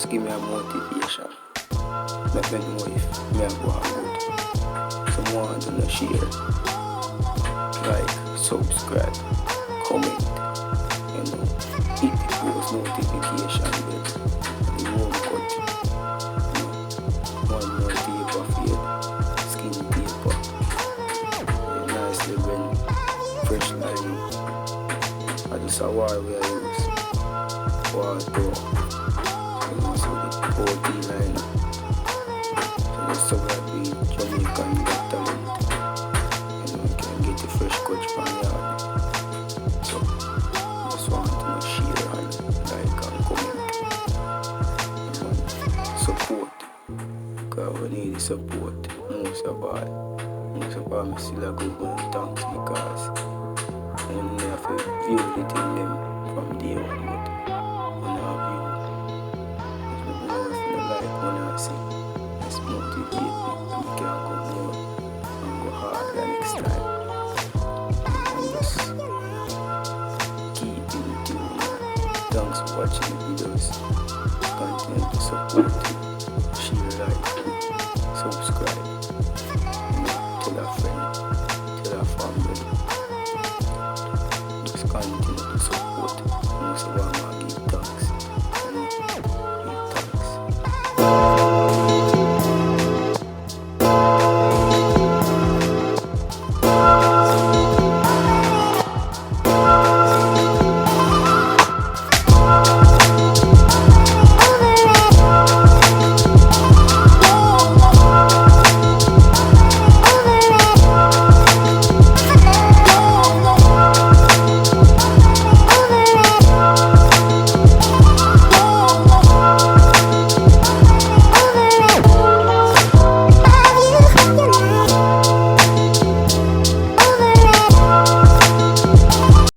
just give me a motivation. Make me know if me a go good. Someone to share, like, subscribe, comment, hit the post notification bell. The won't cut. One more taper for your skin taper. Nicely when fresh line. I just a wire where I use. Wire pro. So the 40 line. So that's so that we Jamaican talent. You can get the fresh coach from yard. So just want to share and like and comment. Support. Because we need the support. Most of all, I still a good one. Thanks because I have to view the thing them from day one, but when I view, there's nothing if you like when I see. It's motivate me and we can go more and go harder next time. And just keep in tune. Thanks for watching the videos. Continue to support.